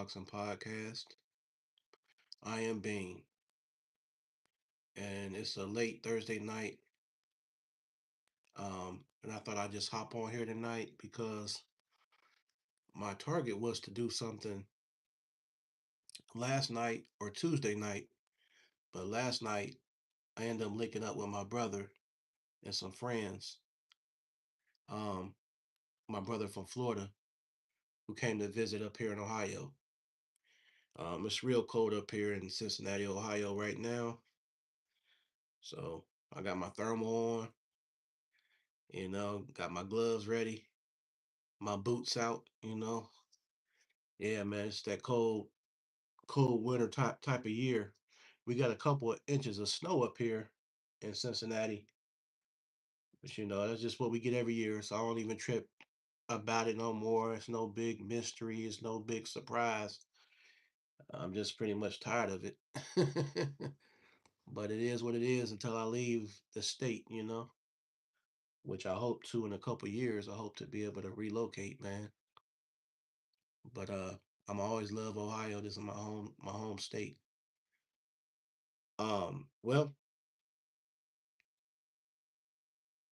Boxing Podcast. I am Bean, and it's a late Thursday night. And I thought I'd just hop on here tonight because my target was to do something last night or Tuesday night, but last night I ended up linking up with my brother and some friends. Um, my brother from Florida who came to visit up here in Ohio. It's real cold up here in Cincinnati, Ohio right now. So I got my thermal on, got my gloves ready, my boots out. Yeah, man, it's that cold winter type of year. We got a couple of inches of snow up here in Cincinnati, but that's just what we get every year. So I don't even trip about it no more. It's no big mystery. It's no big surprise. I'm just pretty much tired of it. But it is what it is until I leave the state, which I hope to in a couple years. I hope to be able to relocate, man. But I'm always love Ohio. This is my home state. Well,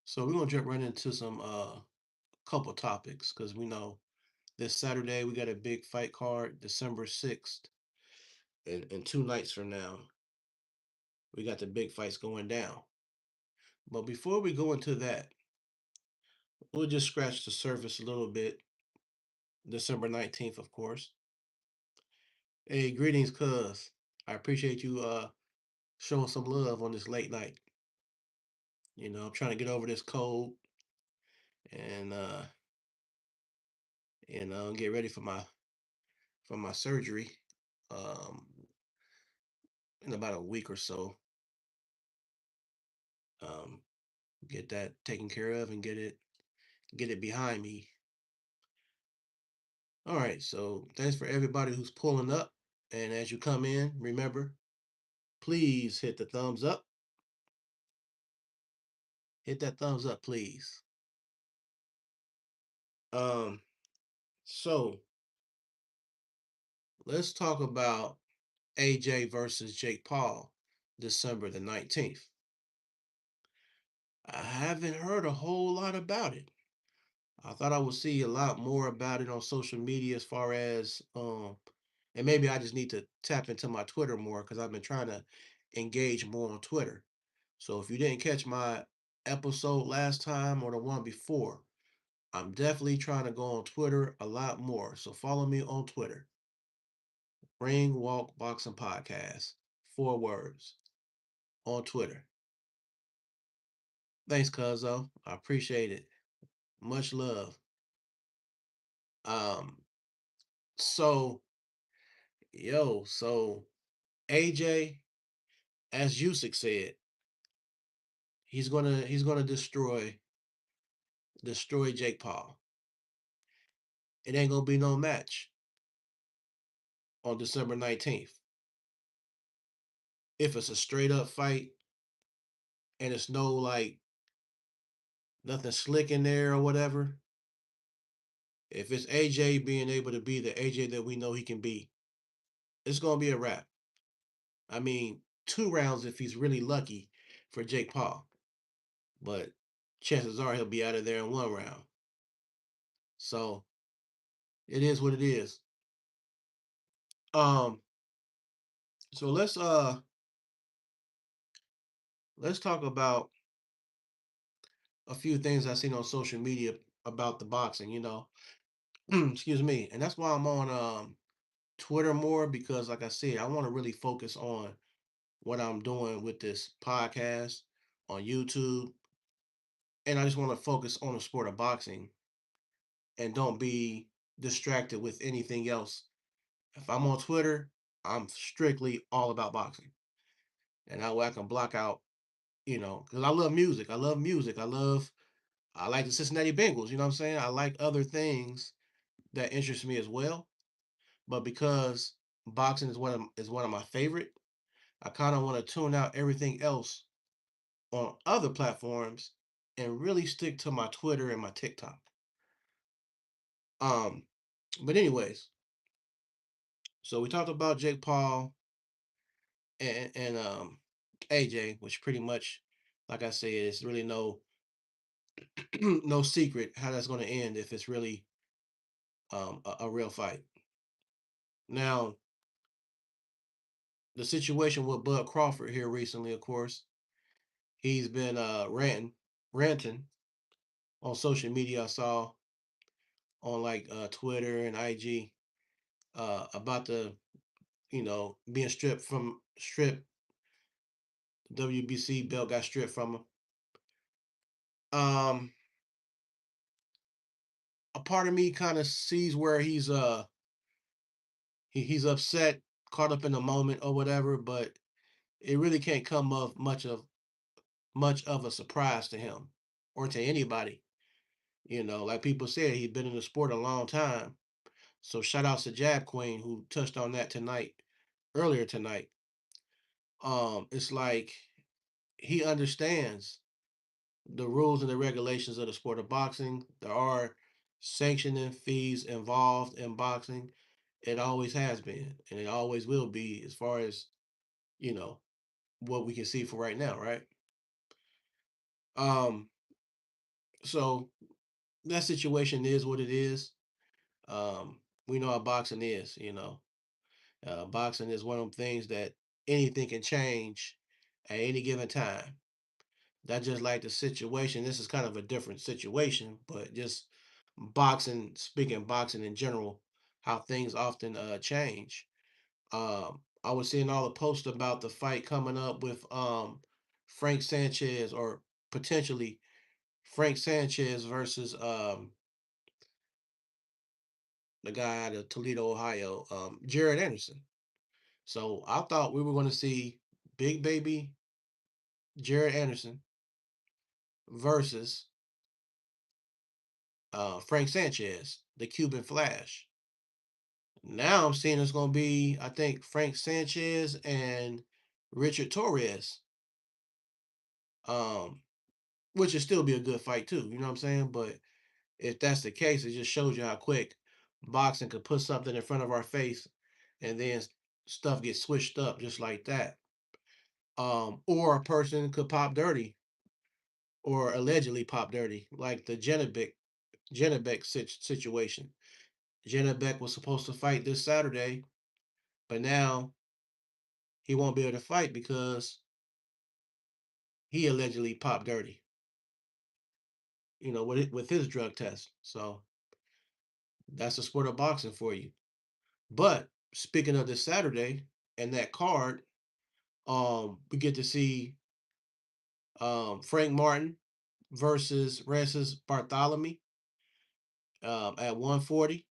so we're gonna jump right into some couple topics because we know this Saturday we got a big fight card, December 6th, and 2 nights from now we got the big fights going down. But before we go into that, we'll just scratch the surface a little bit. December 19th, of course. Hey, greetings, cuz. I appreciate you showing some love on this late night. I'm trying to get over this cold and get ready for my surgery um in about a week or so. Um get that taken care of and get it behind me. All right, so thanks for everybody who's pulling up. And as you come in, remember, please hit the thumbs up. Hit that thumbs up, please. Um, so let's talk about AJ versus Jake Paul, December 19th. I haven't heard a whole lot about it. I thought I would see a lot more about it on social media as far as and maybe I just need to tap into my Twitter more because I've been trying to engage more on Twitter. So if you didn't catch my episode last time or the one before, I'm definitely trying to go on Twitter a lot more. So follow me on Twitter. Ring Walk Boxing Podcast. 4 words on Twitter. Thanks, Cuzzo. I appreciate it. Much love. Um, so so AJ, as Usyk said, he's gonna destroy Jake Paul. It ain't gonna be no match on December 19th. If it's a straight up fight and it's no like nothing slick in there or whatever, if it's AJ being able to be the AJ that we know he can be, it's gonna be a wrap. I mean, 2 rounds if he's really lucky for Jake Paul, but chances are he'll be out of there in 1 round. So it is what it is. Um, so let's talk about a few things I've seen on social media about the boxing. Excuse me. And that's why I'm on Twitter more because like I said, I want to really focus on what I'm doing with this podcast on YouTube. And I just want to focus on the sport of boxing and don't be distracted with anything else. If I'm on Twitter, I'm strictly all about boxing. And that way I can block out, because I love music. I love music. I like the Cincinnati Bengals, you know what I'm saying? I like other things that interest me as well. But because boxing is one of my favorite, I kind of want to tune out everything else on other platforms and really stick to my Twitter and my TikTok. Um, but anyways, So we talked about Jake Paul and AJ, which pretty much, like I said, is really no no secret how that's going to end if it's really a real fight. Now, the situation with Bud Crawford here recently, of course, he's been ranting on social media. I saw on like Twitter and IG about the being stripped. WBC belt got stripped from him. Um, a part of me kind of sees where he's upset, caught up in the moment or whatever, but it really can't come of much of a surprise to him or to anybody. Like people said, he's been in the sport a long time. So shout out to Jab Queen who touched on that earlier tonight. It's like he understands the rules and the regulations of the sport of boxing. There are sanctioning fees involved in boxing. It always has been, and it always will be, as far as you know what we can see for right now, right? Um, so that situation is what it is. We know how boxing is. Boxing is one of them things that anything can change at any given time. That's just like the situation. This is kind of a different situation, but just boxing, speaking boxing in general, how things often change. I was seeing all the posts about the fight coming up with Frank Sanchez, or potentially Frank Sanchez versus the guy out of Toledo, Ohio, Jared Anderson. So I thought we were going to see Big Baby Jared Anderson versus Frank Sanchez, the Cuban Flash. Now I'm seeing it's going to be, I think, Frank Sanchez and Richard Torres, um, which would still be a good fight too. You know what I'm saying? But if that's the case, it just shows you how quick boxing could put something in front of our face, and then stuff gets switched up just like that. Or a person could pop dirty, or allegedly pop dirty, like the Janabek situation. Janabek was supposed to fight this Saturday, but now he won't be able to fight because he allegedly popped dirty, with his drug test. So that's the sport of boxing for you. But speaking of this Saturday and that card, we get to see Frank Martin versus Francis Bartholomew at 140.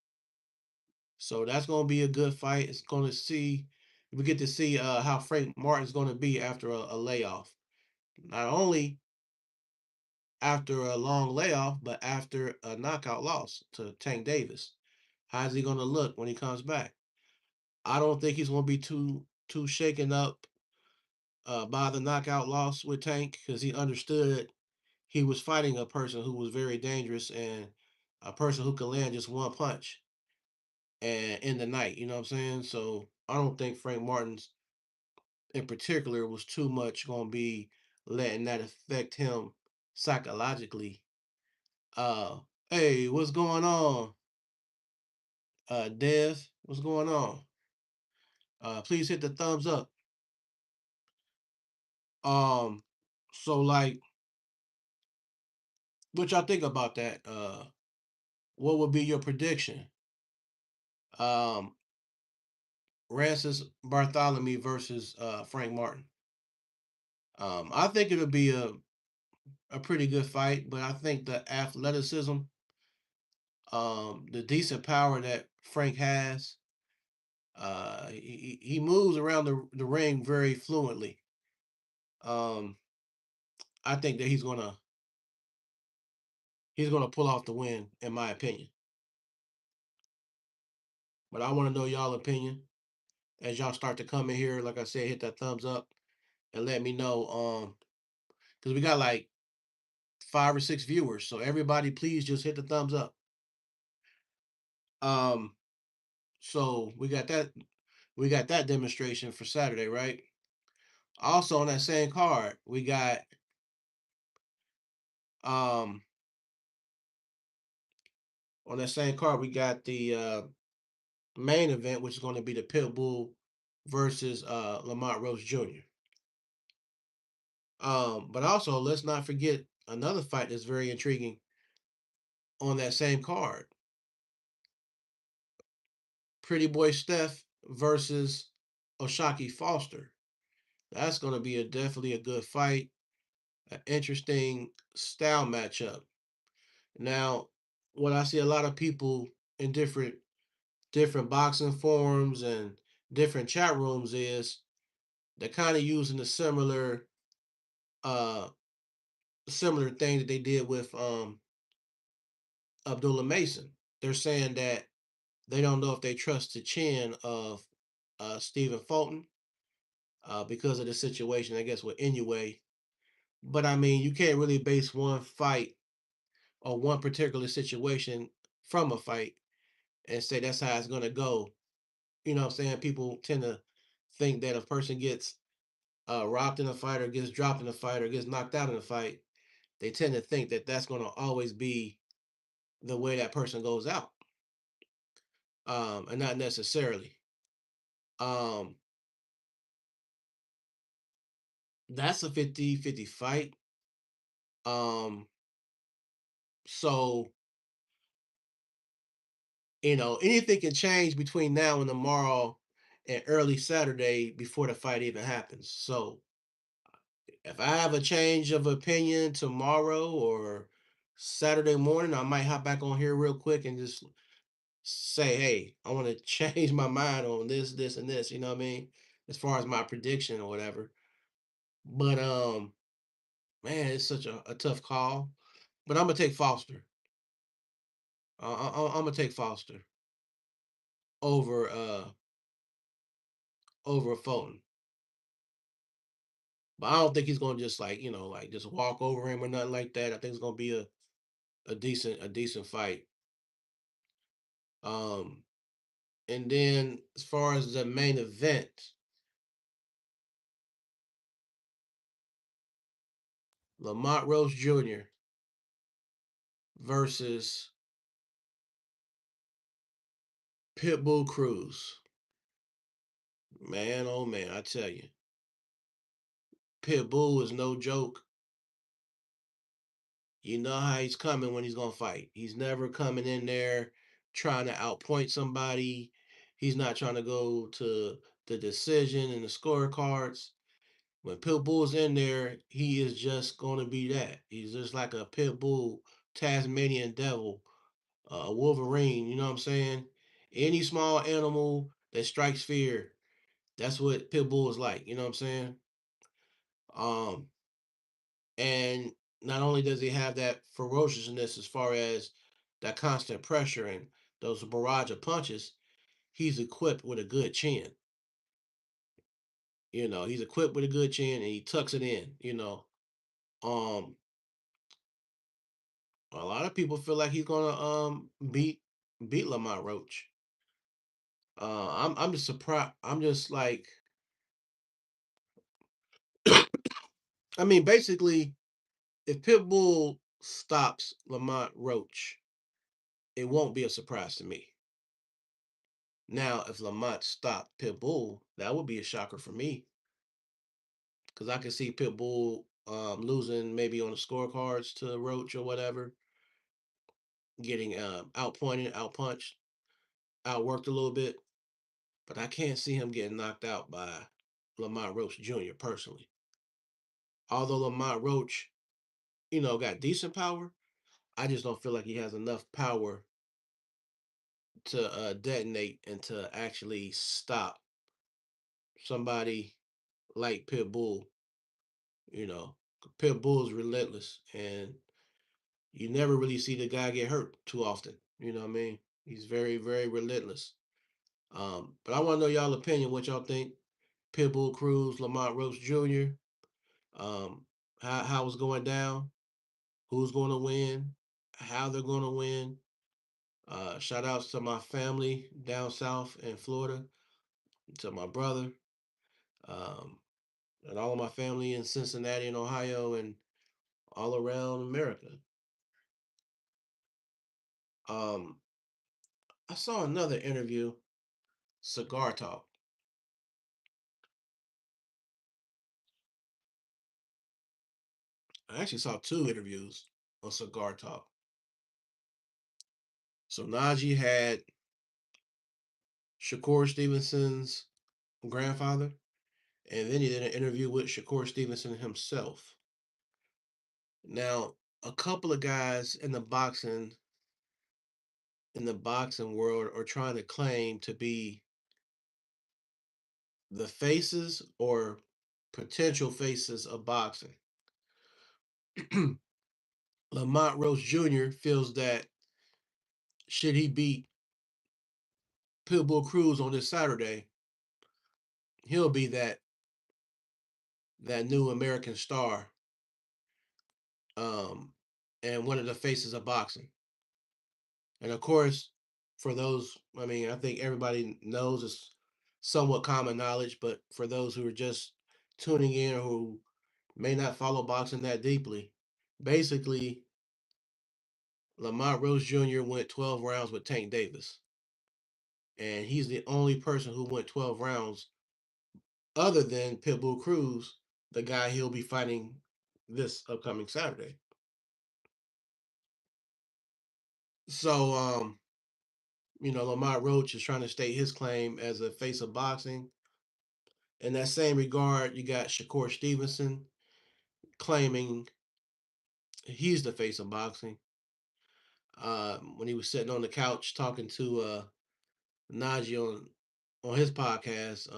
So that's going to be a good fight. It's going to see we get to see how Frank Martin's going to be after a layoff. Not only after a long layoff, but after a knockout loss to Tank Davis. How's he going to look when he comes back? I don't think he's going to be too shaken up by the knockout loss with Tank, because he understood he was fighting a person who was very dangerous and a person who could land just one punch and in the night. You know what I'm saying? So I don't think Frank Martin's in particular was too much going to be letting that affect him psychologically. Uh, hey, what's going on? Dev, what's going on? Please hit the thumbs up. Um, so like, what y'all think about that? What would be your prediction? Um, Francis Bartholomew versus Frank Martin. I think it'll be a pretty good fight, but I think the athleticism, the decent power that Frank has, he moves around the ring very fluently. Um, I think that he's gonna pull off the win, in my opinion. But I want to know y'all opinion as y'all start to come in here. Like I said, hit that thumbs up and let me know. Because we got like 5 or 6 viewers, so everybody, please just hit the thumbs up. Um, so we got that. We got that demonstration for Saturday, right? Also on that same card, we got um on that same card we got the main event, which is going to be the Pitbull versus Lamont Rose Jr. But also let's not forget another fight that's very intriguing on that same card. Pretty Boy Steph versus Oshaki Foster. That's going to be definitely a good fight, an interesting style matchup. Now, what I see a lot of people in different boxing forums and different chat rooms is they're kind of using a uh similar thing that they did with Abdullah Mason. They're saying that they don't know if they trust the chin of Stephen Fulton because of the situation, I guess, with Inoue. But I mean, you can't really base one fight or one particular situation from a fight and say that's how it's going to go. You know what I'm saying? People tend to think that a person gets robbed in a fight or gets dropped in a fight or gets knocked out in a fight. They tend to think that that's going to always be the way that person goes out, and not necessarily. Um, that's a 50-50 fight. Um, so anything can change between now and tomorrow and early Saturday before the fight even happens. So if I have a change of opinion tomorrow or Saturday morning, I might hop back on here real quick and just say, hey, I want to change my mind on this, this, and this, you know what I mean? As far as my prediction or whatever. But man, it's such a tough call. But I'm gonna take Foster. I'm gonna take Foster over over Fulton. But I don't think he's gonna just like like just walk over him or nothing like that. I think it's gonna be a decent fight. Um, and then as far as the main event, Lamont Rose Jr. versus Pitbull Cruz. Man, oh man, I tell you, Pitbull is no joke. You know how he's coming when he's gonna fight. He's never coming in there trying to outpoint somebody. He's not trying to go to the decision and the scorecards. When Pitbull's in there, he is just gonna be that. He's just like a Pitbull, Tasmanian devil, a Wolverine. You know what I'm saying? Any small animal that strikes fear, that's what Pitbull is like. You know what I'm saying? Um, and not only does he have that ferociousness as far as that constant pressure and those barrage of punches, he's equipped with a good chin. He's equipped with a good chin and he tucks it in. Um, a lot of people feel like he's gonna beat Lamont Roach. I'm just surprised. I'm just like, I mean, basically, if Pitbull stops Lamont Roach, it won't be a surprise to me. Now, if Lamont stopped Pitbull, that would be a shocker for me because I could see Pitbull losing maybe on the scorecards to Roach or whatever, getting outpointed, outpunched, outworked a little bit. But I can't see him getting knocked out by Lamont Roach Jr. personally. Although Lamont Roach, got decent power, I just don't feel like he has enough power to detonate and to actually stop somebody like Pitbull. You know, Pitbull is relentless, and you never really see the guy get hurt too often. You know what I mean? He's very, very relentless. But I want to know y'all opinion. What y'all think? Pitbull Cruz, Lamont Roach Jr. How it's going down? Who's going to win? How they're going to win? Shout outs to my family down south in Florida. to my brother, um, and all of my family in Cincinnati and Ohio and all around America. Um, I saw another interview, Cigar Talk. I actually saw two interviews on Cigar Talk. So Najee had Shakur Stevenson's grandfather, and then he did an interview with Shakur Stevenson himself. Now, a couple of guys in the boxing world are trying to claim to be the faces or potential faces of boxing. Lamont Roach Jr. feels that should he beat Pitbull Cruz on this Saturday, he'll be that new American star, um, and one of the faces of boxing. And of course, for those, I mean, I think everybody knows it's somewhat common knowledge, but for those who are just tuning in or who may not follow boxing that deeply, basically, Lamont Rose Jr. went 12 rounds with Tank Davis. And he's the only person who went 12 rounds other than Pitbull Cruz, the guy he'll be fighting this upcoming Saturday. So, Lamont Roach is trying to state his claim as a face of boxing. In that same regard, you got Shakur Stevenson claiming he's the face of boxing. When he was sitting on the couch talking to Najee on his podcast,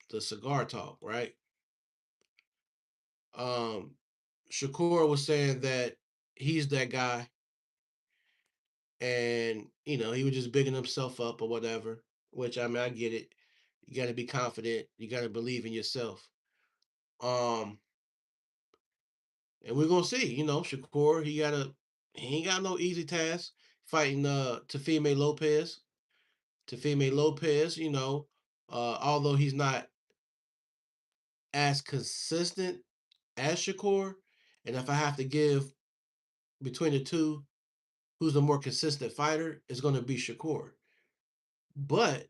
the Cigar Talk, right? Um, Shakur was saying that he's that guy, and he was just bigging himself up or whatever. Which I mean, I get it. You got to be confident. You got to believe in yourself. Um, and we're gonna see. Shakur, he ain't got no easy task fighting Teofimo Lopez. Teofimo Lopez, although he's not as consistent as Shakur, and if I have to give between the two, who's the more consistent fighter, it's going to be Shakur. But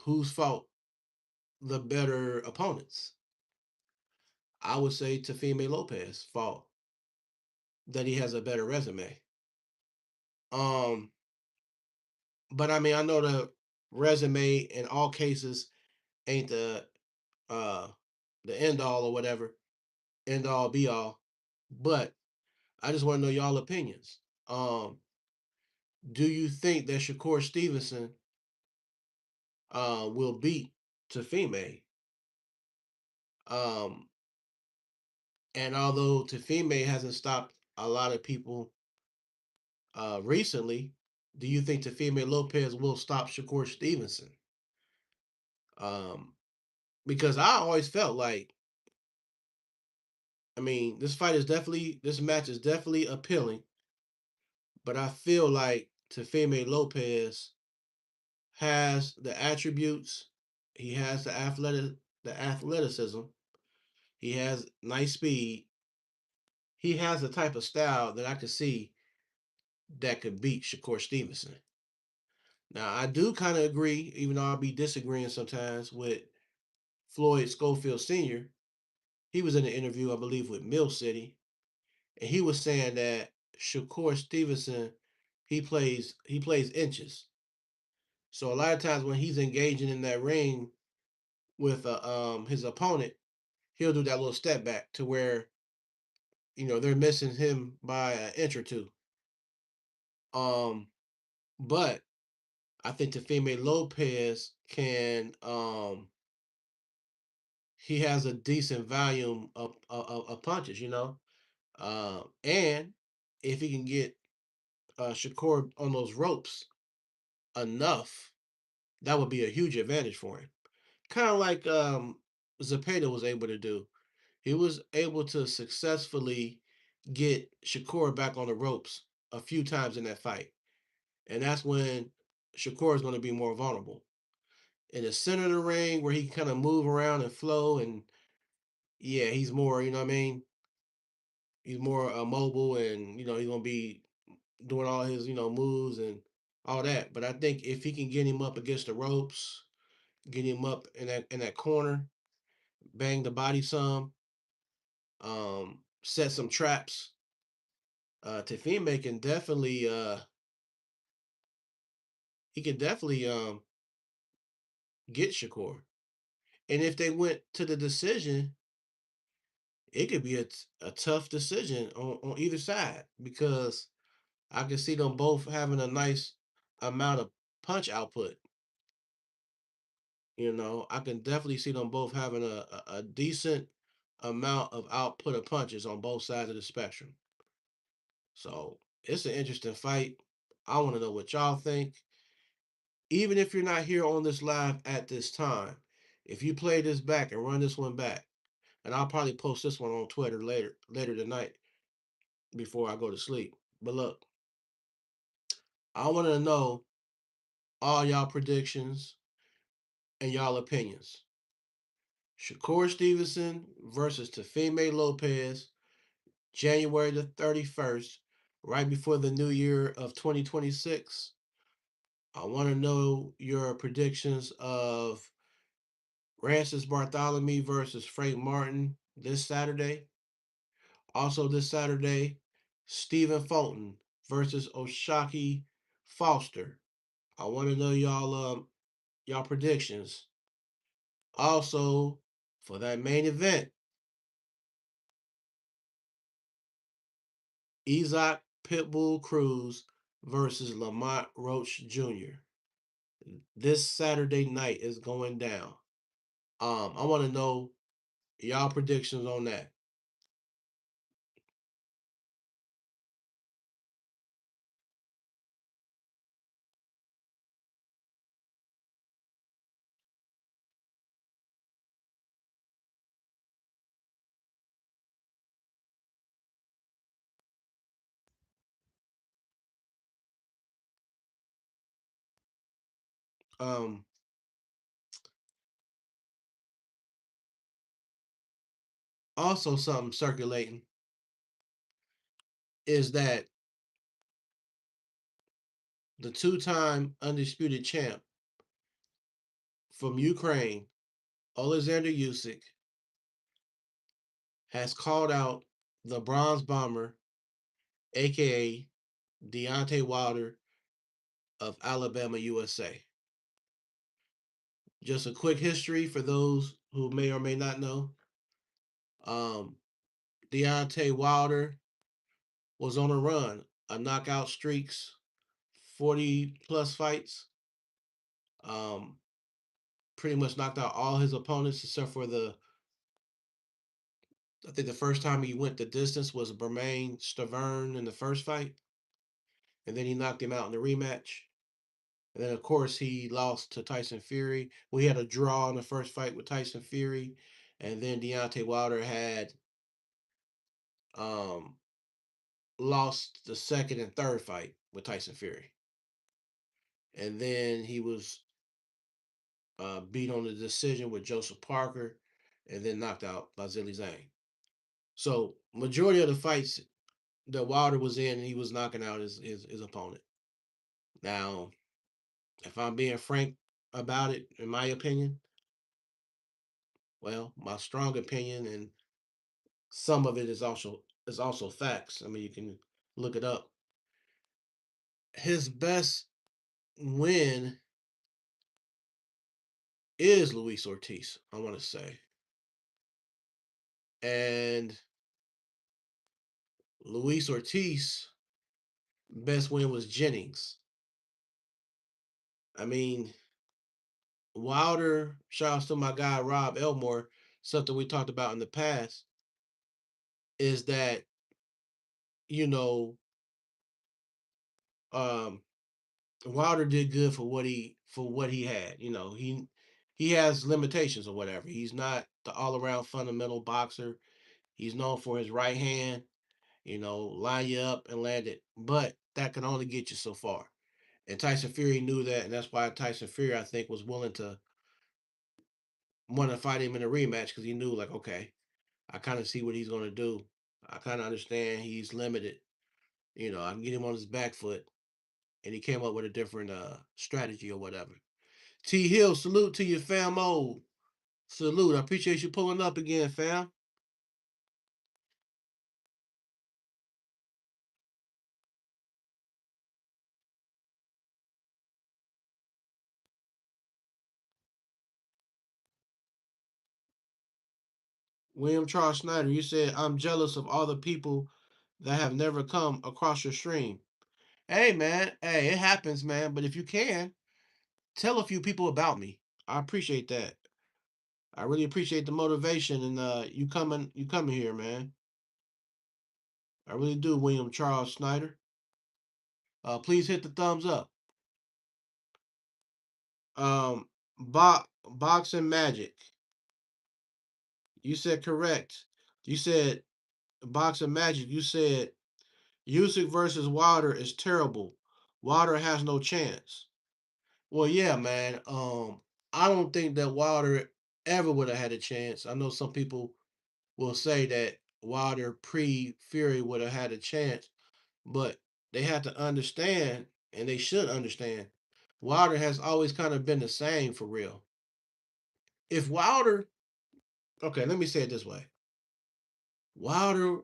who's fought the better opponents? I would say Teofimo Lopez fought that he has a better resume. Um, but I mean, I know the resume in all cases ain't uh the end all or whatever, end all be all. But I just want to know y'all opinions. Do you think that Shakur Stevenson will beat Teofimo? Um, and although Teofimo hasn't stopped a lot of people recently, do you think Teofimo Lopez will stop Shakur Stevenson? Um, because I always felt like, I mean, this match is definitely appealing, but I feel like Teofimo Lopez has the attributes, he has the athleticism, he has nice speed, he has the type of style that I could see that could beat Shakur Stevenson. Now, I do kind of agree, even though I'll be disagreeing sometimes with Floyd Schofield Sr. He was in an interview, I believe, with Mill City, and he was saying that Shakur Stevenson, he plays inches. So a lot of times when he's engaging in that ring with his opponent, he'll do that little step back to where they're missing him by an inch or two. Um, but I think Teofimo Lopez he has a decent volume of punches, and if he can get Shakur on those ropes enough, that would be a huge advantage for him. Kind of like Zepeda was able to do. He was able to successfully get Shakur back on the ropes a few times in that fight. And that's when Shakur is going to be more vulnerable. in the center of the ring where he can kind of move around and flow. And yeah, he's more, you know what I mean? He's more mobile, and he's gonna be doing all his moves and all that. But I think if he can get him up against the ropes, get him up in that corner, bang the body some, set some traps. Tefime can definitely he can definitely get Shakur. And if they went to the decision, it could be a tough decision on either side because I can see them both having a nice amount of punch output. I can definitely see them both having a decent amount of output of punches on both sides of the spectrum. So it's an interesting fight. I want to know what y'all think. Even if you're not here on this live at this time, if you play this back and run this one back, and I'll probably post this one on Twitter later tonight before I go to sleep. But look, I want to know all y'all predictions and y'all opinions. Shakur Stevenson versus Tefime Lopez, January the 31st, right before the new year of 2026. I want to know your predictions of Francis Bartholomew versus Frank Martin this Saturday. Also this Saturday, Stephen Fulton versus Oshaki Foster. I want to know y'all predictions. Also, for that main event, Isaac Pitbull Cruz versus Lamont Roach Jr. This Saturday night is going down. I want to know y'all predictions on that. Um, Also, something circulating is that the two-time undisputed champ from Ukraine, Alexander Usyk, has called out the Bronze Bomber, aka Deontay Wilder of Alabama, USA. Just a quick history for those who may or may not know. Um, Deontay Wilder was on a run, a knockout streaks, 40 plus fights. Um, Pretty much knocked out all his opponents except for I think the first time he went the distance was Bermain Stavern in the first fight, and then he knocked him out in the rematch. And then, of course, he lost to Tyson Fury. We had a draw in the first fight with Tyson Fury, and then Deontay Wilder had um, lost the second and third fight with Tyson Fury, and then he was beat on the decision with Joseph Parker, and then knocked out by Zilly Zhang. So, majority of the fights that Wilder was in, he was knocking out his opponent. Now, if I'm being frank about it, in my opinion, well, my strong opinion, and some of it is also facts. I mean, you can look it up. His best win is Luis Ortiz, I want to say. And Luis Ortiz best win was Jennings. I mean, Wilder, shouts to my guy Rob Elmore, something we talked about in the past, is that, you know, um, Wilder did good for what he had. He has limitations or whatever. He's not the all around fundamental boxer. He's known for his right hand, line you up and land it. But that can only get you so far. And Tyson Fury knew that, and that's why Tyson Fury, I think, was willing to want to fight him in a rematch because he knew, like, okay, I kind of see what he's going to do. I kind of understand he's limited. I can get him on his back foot. And he came up with a different strategy or whatever. T Hill, salute to you, fam. Oh, salute. I appreciate you pulling up again, fam. William Charles Snyder, you said, I'm jealous of all the people that have never come across your stream. Hey, man. Hey, it happens, man. But if you can, tell a few people about me. I appreciate that. I really appreciate the motivation and you coming here, man. I really do, William Charles Snyder. Please hit the thumbs up. Boxing Magic. You said correct. You said Boxing Magic. You said Usyk versus Wilder is terrible. Wilder has no chance. Well, yeah, man. I don't think that Wilder ever would have had a chance. I know some people will say that Wilder pre Fury would have had a chance, but they have to understand, and they should understand, Wilder has always kind of been the same for real. If Wilder, okay, let me say it this way: Wilder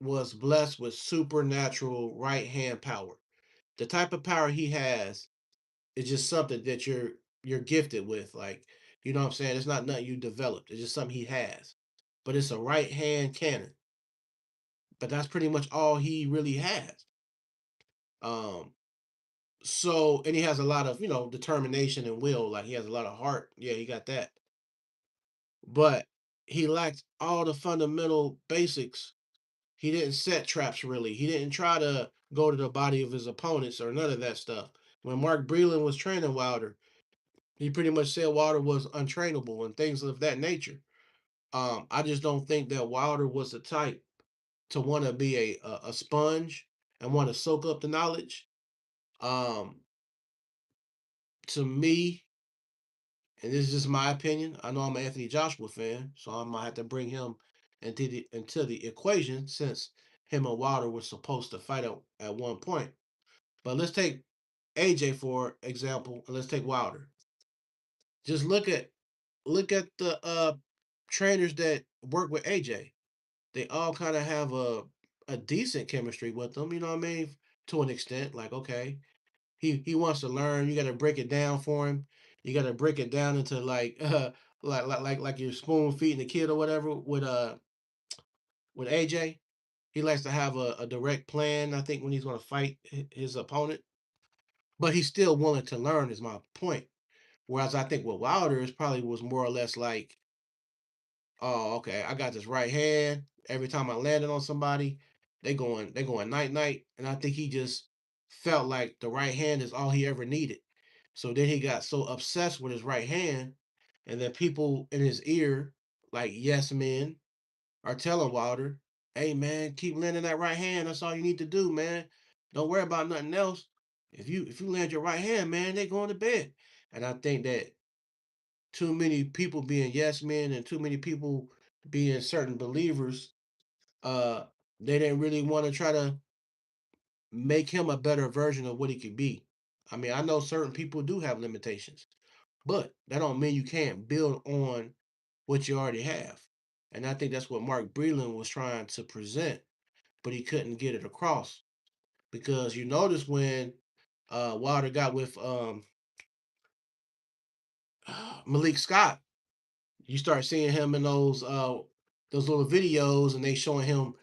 was blessed with supernatural right hand power. The type of power he has is just something that you're gifted with. Like, you know what I'm saying? It's not nothing you developed. It's just something he has. But it's a right hand cannon. But that's pretty much all he really has. Um, so and he has a lot of, determination and will. Like he has a lot of heart. Yeah, he got that. But he lacked all the fundamental basics. He didn't set traps really. He didn't try to go to the body of his opponents or none of that stuff. When Mark Breland was training Wilder, he pretty much said Wilder was untrainable and things of that nature. I just don't think that Wilder was the type to want to be a sponge and want to soak up the knowledge. Um, to me, and this is just my opinion. I know I'm an Anthony Joshua fan, so I might have to bring him into the equation since him and Wilder were supposed to fight at one point. But let's take AJ for example, and let's take Wilder. Just look at the trainers that work with AJ. They all kind of have a decent chemistry with them. You know what I mean? To an extent, like okay, he wants to learn. You got to break it down for him. You got to break it down into like like you're spoon feeding the kid or whatever with AJ. He likes to have a direct plan. I think when he's going to fight his opponent, but he's still willing to learn. Is my point. Whereas I think with Wilder, it probably was more or less like, oh, okay, I got this right hand. Every time I landed on somebody, they going night night. And I think he just felt like the right hand is all he ever needed. So then he got so obsessed with his right hand, and then people in his ear, like yes men, are telling Wilder, hey man, keep landing that right hand. That's all you need to do, man. Don't worry about nothing else. If you land your right hand, man, they going to bed. And I think that too many people being yes men and too many people being certain believers, uh, they didn't really want to try to make him a better version of what he could be. I mean, I know certain people do have limitations, but that don't mean you can't build on what you already have. And I think that's what Mark Breland was trying to present, but he couldn't get it across because you notice when Wilder got with Malik Scott, you start seeing him in those little videos, and they showing him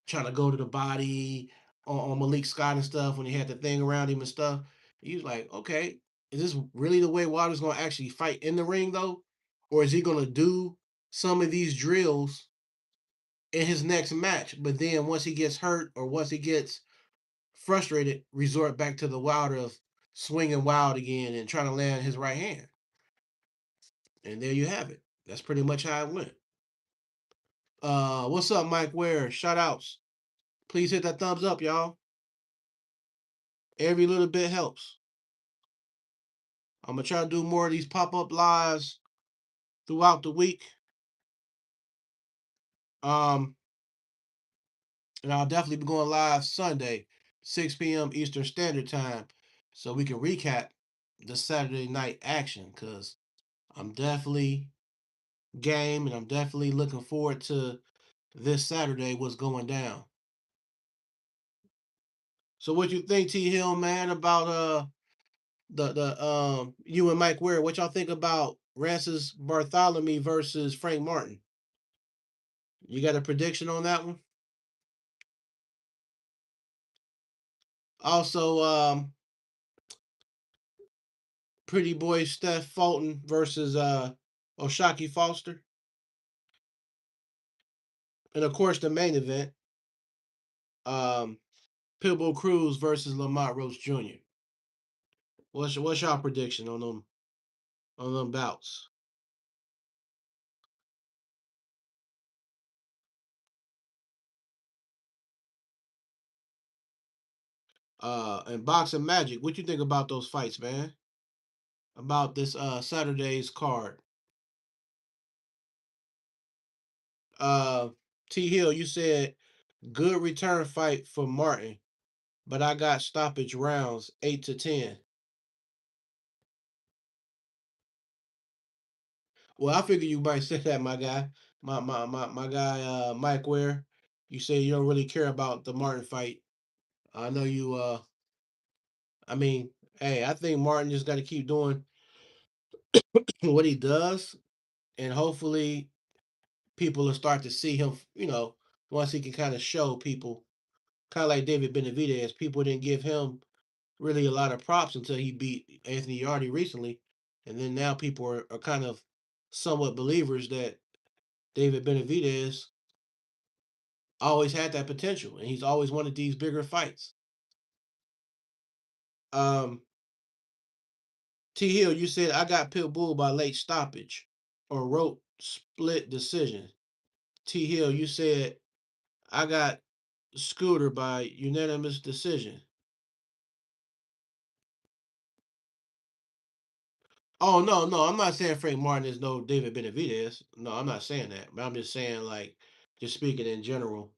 trying to go to the body on Malik Scott and stuff when he had the thing around him and stuff. He was like, okay, is this really the way Wilder's gonna actually fight in the ring though, or is he gonna do some of these drills in his next match? But then once he gets hurt or once he gets frustrated, resort back to the Wilder of swinging wild again and trying to land his right hand. And there you have it. That's pretty much how it went. What's up, Mike Ware? Shout outs. Please hit that thumbs up, y'all. Every little bit helps. I'm gonna try to do more of these pop-up lives throughout the week. Um, and I'll definitely be going live Sunday, 6 p.m. Eastern Standard Time, so we can recap the Saturday night action. Cause I'm definitely game, and I'm definitely looking forward to this Saturday. What's going down? So, what you think, T Hill, man, about the you and Mike Ware? What y'all think about Rancis Bartholomew versus Frank Martin? You got a prediction on that one? Also, Pretty Boy Steph Fulton versus Oshaki Foster, and of course the main event, um, Pitbull Cruz versus Lamont Roach Jr. What's y'all prediction on them bouts? And Boxing Magic, what you think about those fights, man? About this Saturday's card. Uh, T Hill, you said good return fight for Martin, but I got stoppage rounds 8 to 10. Well, I figure you might say that, my guy. My guy, Mike Ware. You say you don't really care about the Martin fight. I know you. I mean, hey, I think Martin just got to keep doing what he does, and hopefully, people will start to see him. Once he can kind of show people, kind of like David Benavidez. People didn't give him really a lot of props until he beat Anthony Yarde recently, and then now people are kind of somewhat believers that David Benavidez always had that potential, and he's always wanted these bigger fights. Um, T Hill, you said I got Pitbull by late stoppage or rope split decision. T Hill, you said I got Scooter by unanimous decision. Oh no, I'm not saying Frank Martin is no David Benavidez. No, I'm not saying that. But I'm just saying like just speaking in general,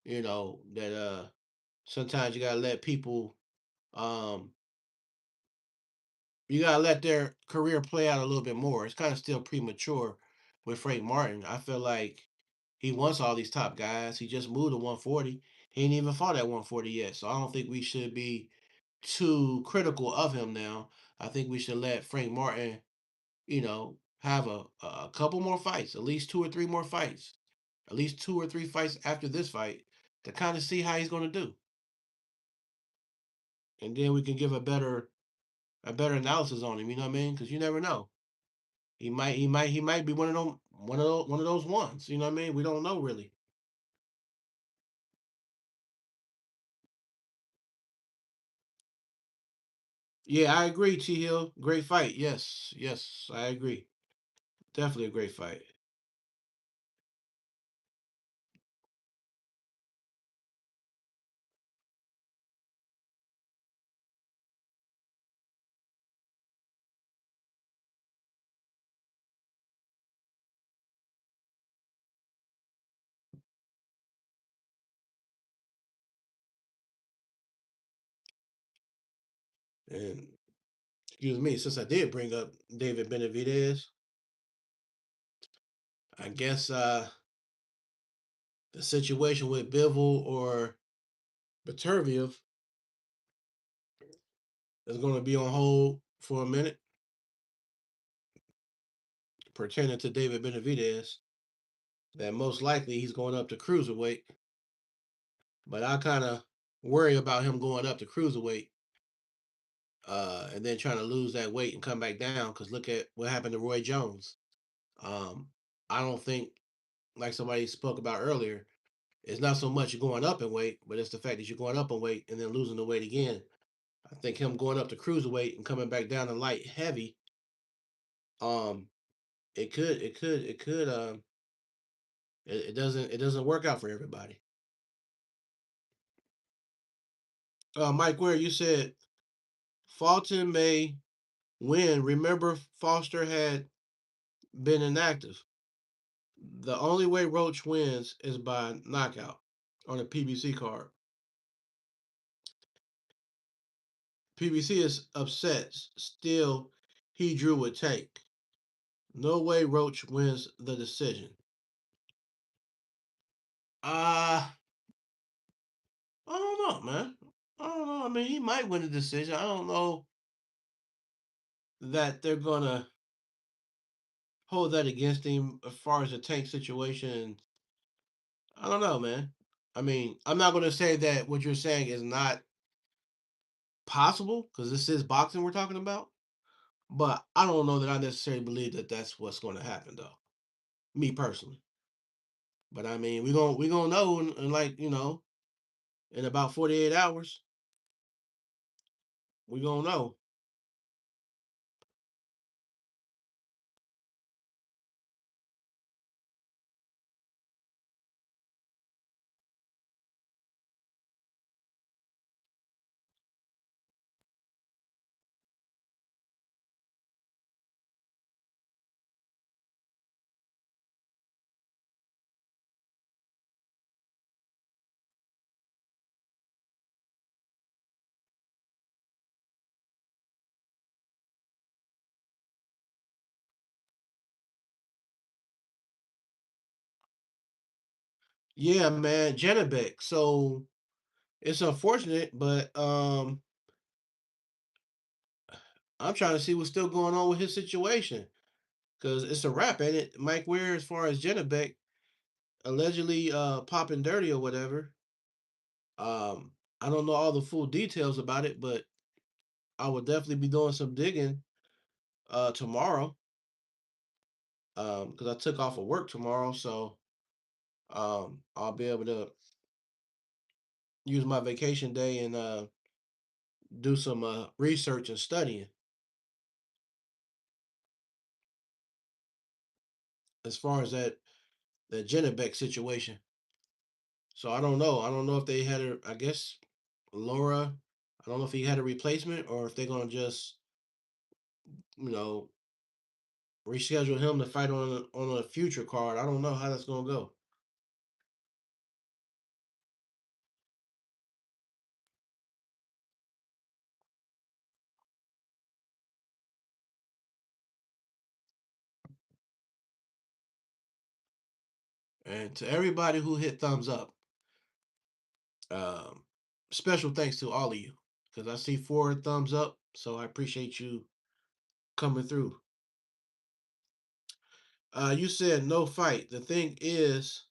that sometimes um you gotta let their career play out a little bit more. It's kind of still premature with Frank Martin. I feel like he wants all these top guys. He just moved to 140. He ain't even fought at 140 yet. So I don't think we should be too critical of him now. I think we should let Frank Martin, have a couple more fights, at least two or three more fights, at least two or three fights after this fight to kind of see how he's going to do. And then we can give a better analysis on him, you know what I mean? Because you never know. He might be one of those ones. You know what I mean? We don't know really. Yeah, I agree, T Hill. Great fight. Yes, yes, I agree. Definitely a great fight. And excuse me, since I did bring up David Benavidez, I guess the situation with Bivol or Beterbiev is going to be on hold for a minute pertaining to David Benavidez. That most likely he's going up to cruiserweight, but I kind of worry about him going up to cruiserweight and then trying to lose that weight and come back down. Because look at what happened to Roy Jones. Um, I don't think, like somebody spoke about earlier, it's not so much going up in weight, but it's the fact that you're going up in weight and then losing the weight again. I think him going up to cruiserweight and coming back down to light heavy, um, it doesn't work out for everybody. Mike Ware, you said Fulton may win. Remember, Foster had been inactive. The only way Roach wins is by knockout on a PBC card. PBC is upset. Still, he drew a take. No way Roach wins the decision. Uh, I don't know, man. I don't know. I mean, he might win the decision. I don't know that they're gonna hold that against him as far as the tank situation. I don't know, man. I mean, I'm not gonna say that what you're saying is not possible because this is boxing we're talking about. But I don't know that I necessarily believe that that's what's going to happen, though. Me personally. But I mean, we gonna know in like in about 48 hours. We gonna know. Yeah, man, Janabek. So it's unfortunate, but I'm trying to see what's still going on with his situation because it's a wrap, ain't it? Mike Weir, as far as Janabek allegedly popping dirty or whatever. I don't know all the full details about it, but I will definitely be doing some digging tomorrow because I took off of work tomorrow, so I'll be able to use my vacation day and do some research and studying as far as that Gennebeck situation. So I don't know. I don't know if they had a. I guess Laura. I don't know if he had a replacement or if they're gonna just you know reschedule him to fight on a future card. I don't know how that's gonna go. And to everybody who hit thumbs up, um, special thanks to all of you because I see 4 thumbs up. So I appreciate you coming through. You said no fight. The thing is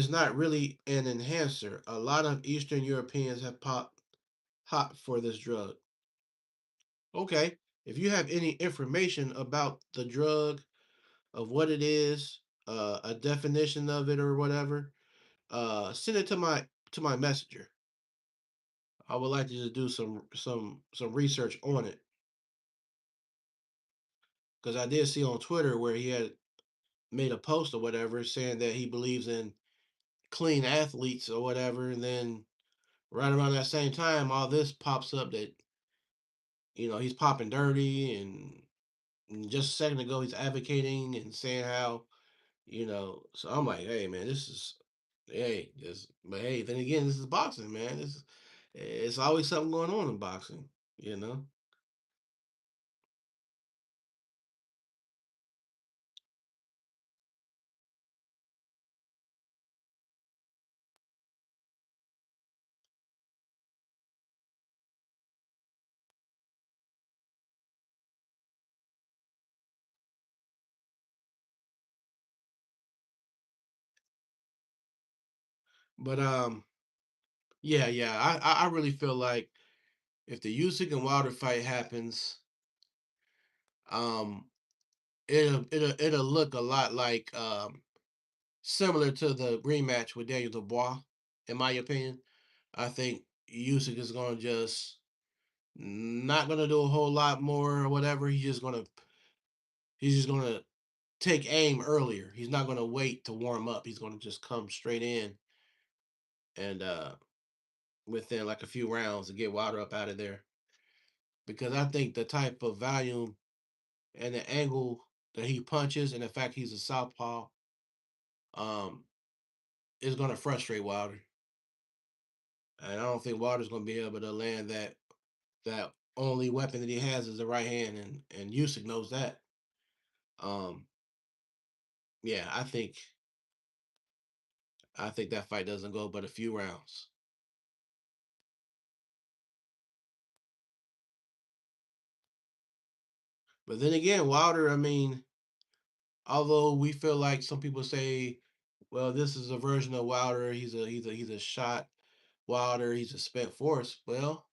not really an enhancer. A lot of Eastern Europeans have popped hot for this drug. Okay, if you have any information about the drug, of what it is, a definition of it or whatever, send it to my messenger. I would like to just do some research on it because I did see on Twitter where he had made a post or whatever saying that he believes in clean athletes or whatever, and then right around that same time, all this pops up that he's popping dirty, and just a second ago he's advocating and saying how So I'm like, hey man, this is hey this, but hey, then again, this is boxing, man. It's always something going on in boxing, you know. But yeah, yeah, I really feel like if the Usyk and Wilder fight happens, um, it'll look a lot like similar to the rematch with Daniel Dubois, in my opinion. I think Usyk is gonna just not gonna do a whole lot more or whatever. He's just gonna take aim earlier. He's not gonna wait to warm up. He's gonna just come straight in and within like a few rounds to get Wilder up out of there. Because I think the type of volume and the angle that he punches and the fact he's a southpaw um, is going to frustrate Wilder. And I don't think Wilder's going to be able to land that only weapon that he has is the right hand, and Usyk knows that. Um, yeah, I think that fight doesn't go but a few rounds. But then again, Wilder, I mean, although we feel like some people say, well, this is a version of Wilder. He's a shot Wilder. He's a spent force. Well,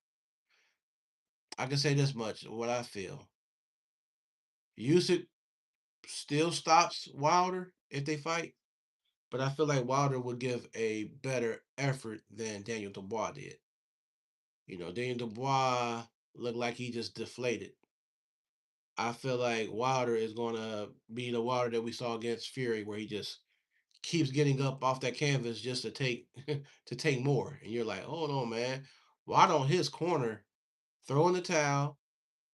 I can say this much: what I feel, Usyk still stops Wilder if they fight, but I feel like Wilder would give a better effort than Daniel Dubois did. Daniel Dubois looked like he just deflated. I feel like Wilder is gonna be the Wilder that we saw against Fury, where he just keeps getting up off that canvas just to take to take more. And you're like, hold on, man. Why don't his corner throw in the towel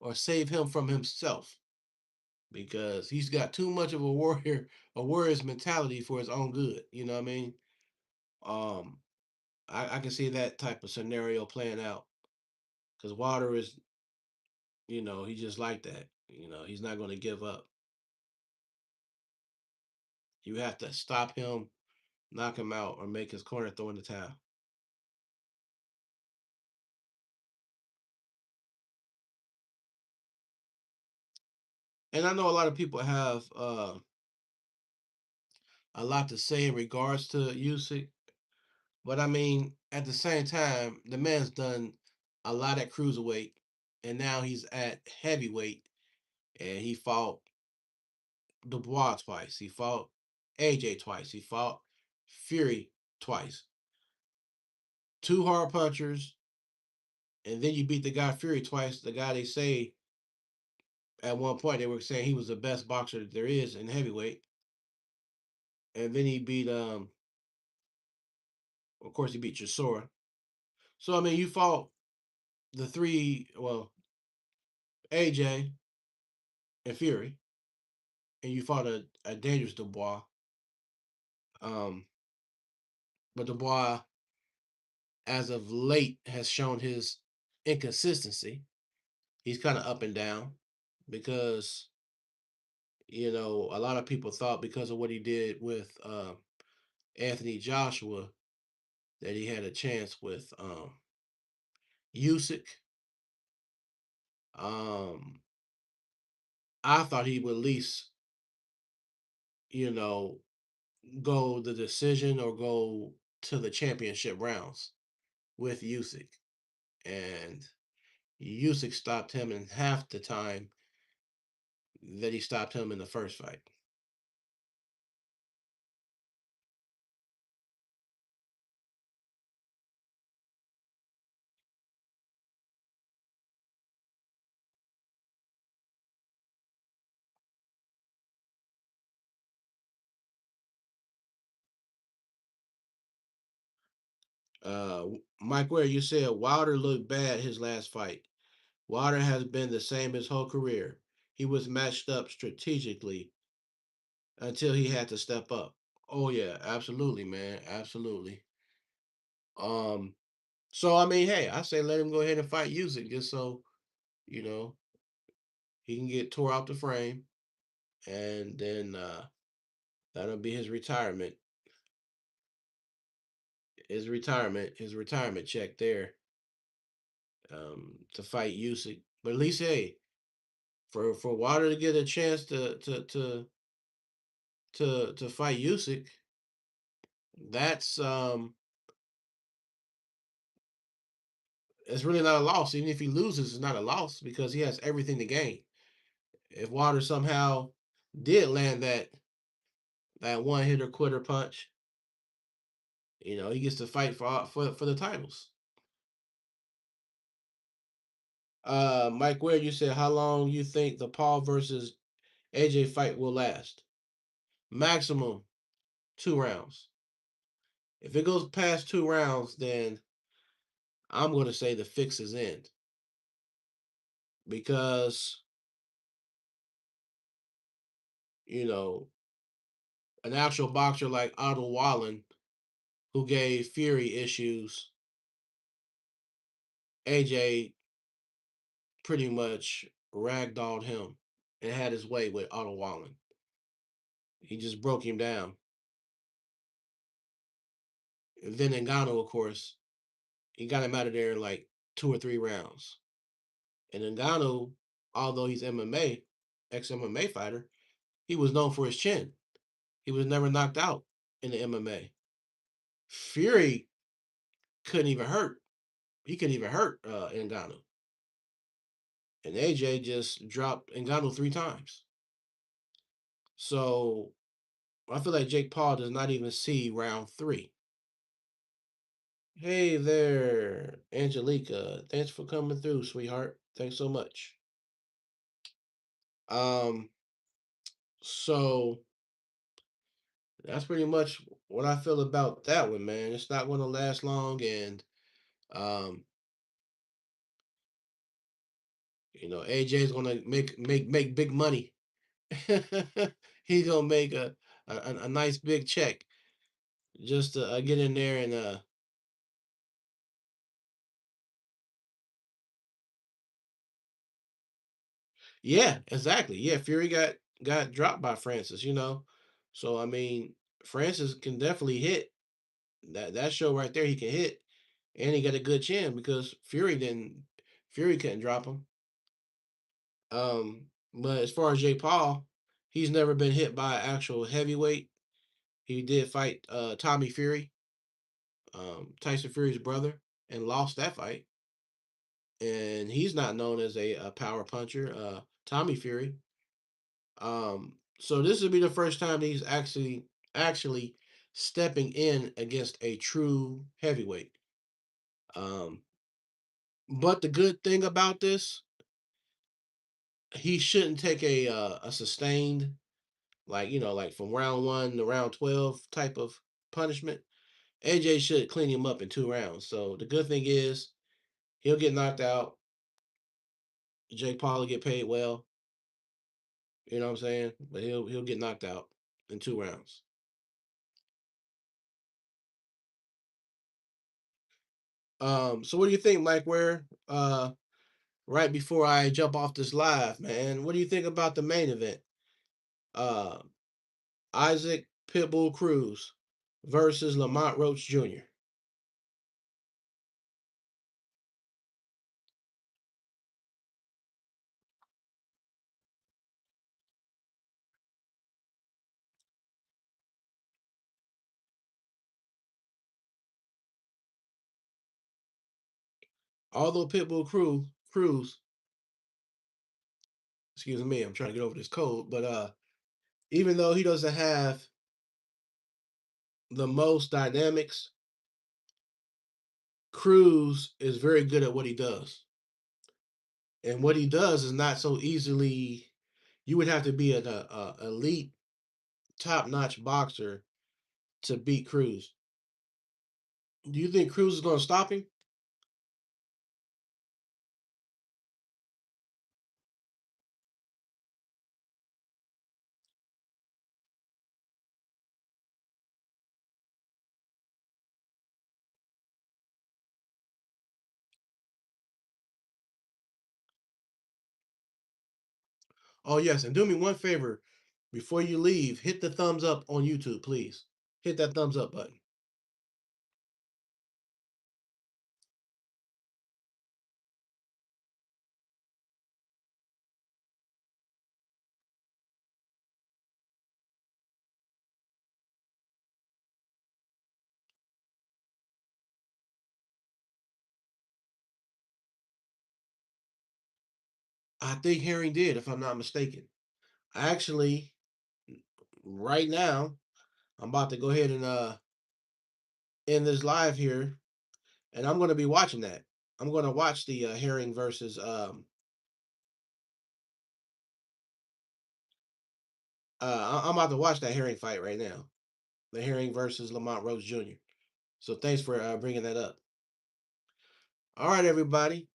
or save him from himself? Because he's got too much of a warrior's mentality for his own good. You know what I mean? Um, I can see that type of scenario playing out because Wilder is, he's just like that. He's not going to give up. You have to stop him, knock him out, or make his corner throw in the towel. And I know a lot of people have a lot to say in regards to Usyk, but I mean, at the same time, the man's done a lot at cruiserweight, and now he's at heavyweight, and he fought Dubois twice, he fought AJ twice, he fought Fury twice, two hard punchers, and then you beat the guy Fury twice. The guy they say at one point they were saying he was the best boxer that there is in heavyweight, and then he beat of course he beat Chisora. So I mean, you fought the three, well, AJ and Fury, and you fought a dangerous Dubois. Um, but Dubois, as of late, has shown his inconsistency. He's kind of up and down because a lot of people thought because of what he did with Anthony Joshua that he had a chance with Usyk. Um, I thought he would at least, you know, go the decision or go to the championship rounds with Usyk, and Usyk stopped him in half the time that he stopped him in the first fight. Mike Ware, you said Wilder looked bad his last fight. Wilder has been the same his whole career. He was matched up strategically until he had to step up. Oh yeah, absolutely, man, absolutely. Um, so I mean, hey, I say let him go ahead and fight Usyk just so you know he can get tore out the frame, and then that'll be his retirement check there to fight Usyk. But at least, hey, for Wilder to get a chance to fight Usyk, that's it's really not a loss. Even if he loses, it's not a loss because he has everything to gain. If Wilder somehow did land that one hitter quitter punch, he gets to fight for the titles. Mike Ware, you said how long you think the Paul versus AJ fight will last? Maximum 2 rounds. If it goes past 2 rounds, then I'm going to say the fix is in because you know, an actual boxer like Otto Wallen, who gave Fury issues, AJ pretty much ragdolled him and had his way with Otto Wallen. He just broke him down. And then Ngannou, of course, he got him out of there in like 2 or 3 rounds. And Ngannou, although he's MMA, ex MMA fighter, he was known for his chin. He was never knocked out in the MMA. Fury couldn't even hurt. He couldn't even hurt Ngannou. And AJ just dropped Ngannou 3 times. So I feel like Jake Paul does not even see round 3. Hey there, Angelica. Thanks for coming through, sweetheart. Thanks so much. Um, so that's pretty much what I feel about that one, man. It's not going to last long, and um, AJ's going to make big money. He's gonna make a nice big check just to get in there and yeah, exactly. Yeah, Fury got dropped by Francis. So I mean, Francis can definitely hit that show right there. He can hit, and he got a good chin because Fury couldn't drop him. But as far as Jake Paul, he's never been hit by actual heavyweight. He did fight Tommy Fury, Tyson Fury's brother, and lost that fight. And he's not known as a power puncher. Tommy Fury. So this would be the first time he's actually stepping in against a true heavyweight. Um, but the good thing about this, he shouldn't take a sustained, like from round 1 to round 12 type of punishment. AJ should clean him up in 2 rounds. So the good thing is he'll get knocked out. Jake Paul will get paid well. You know what I'm saying? But he'll get knocked out in 2 rounds. So what do you think, Mike? Where right before I jump off this live, man, what do you think about the main event? Uh, Isaac Pitbull Cruz versus Lamont Roach Jr. Although Cruz, excuse me, I'm trying to get over this cold, but even though he doesn't have the most dynamics, Cruz is very good at what he does. And what he does is not so easily. You would have to be an elite, top-notch boxer to beat Cruz. Do you think Cruz is going to stop him? Oh yes, and do me one favor before you leave. Hit the thumbs up on YouTube, please. Hit that thumbs up button. I think Herring did, if I'm not mistaken. Actually, right now, I'm about to go ahead and end this live here, and I'm going to be watching that. I'm going to watch the Herring versus. I'm about to watch that Herring fight right now. The Herring versus Lamont Rose Jr. So thanks for bringing that up. All right, everybody.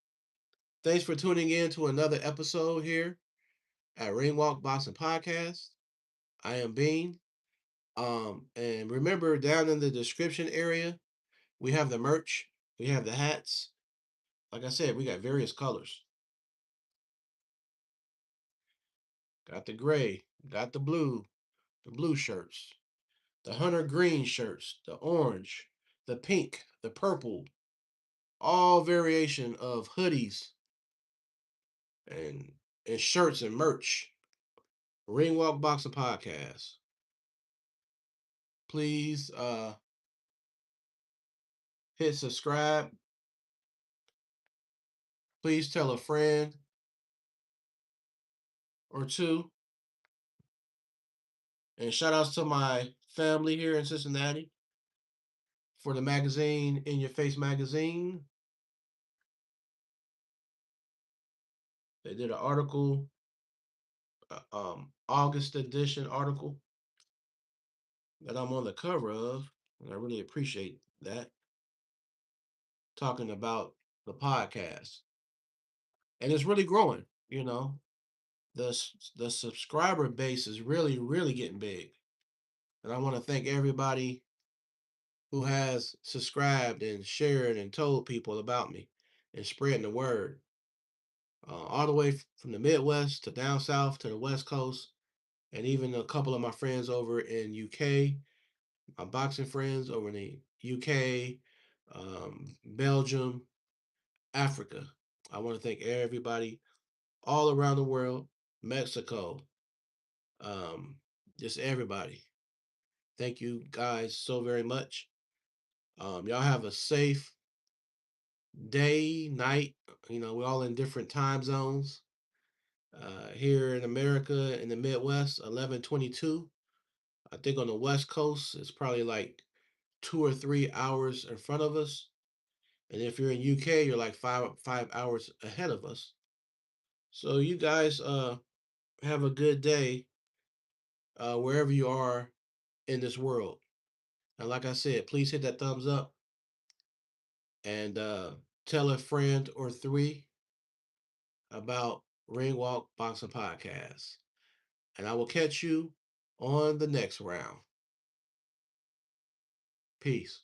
Thanks for tuning in to another episode here at Ringwalk Boxing Podcast. I am Bean. And remember, down in the description area, we have the merch, we have the hats. Like I said, we got various colors. Got the gray, got the blue shirts, the hunter green shirts, the orange, the pink, the purple, all variation of hoodies and and shirts and merch. Ring Walk Boxing Podcast. Please hit subscribe. Please tell a friend or two. And shout outs to my family here in Cincinnati for the magazine In Your Face magazine. They did an article, August edition article that I'm on the cover of, and I really appreciate that. Talking about the podcast, and it's really growing. You know, the subscriber base is really getting big, and I want to thank everybody who has subscribed and shared and told people about me and spreading the word. All the way from the Midwest to down south to the West Coast, and even a couple of my friends over in UK, my boxing friends over in the UK, Belgium, Africa. I want to thank everybody all around the world, Mexico, um, just everybody. Thank you guys so very much. Y'all have a safe day, night. You know, we're all in different time zones. Here in America, in the Midwest, 11:22. I think on the West Coast, it's probably like 2 or 3 hours in front of us. And if you're in UK, you're like five hours ahead of us. So you guys have a good day wherever you are in this world. And like I said, please hit that thumbs up and tell a friend or three about Ring Walk Boxing Podcast. And I will catch you on the next round. Peace.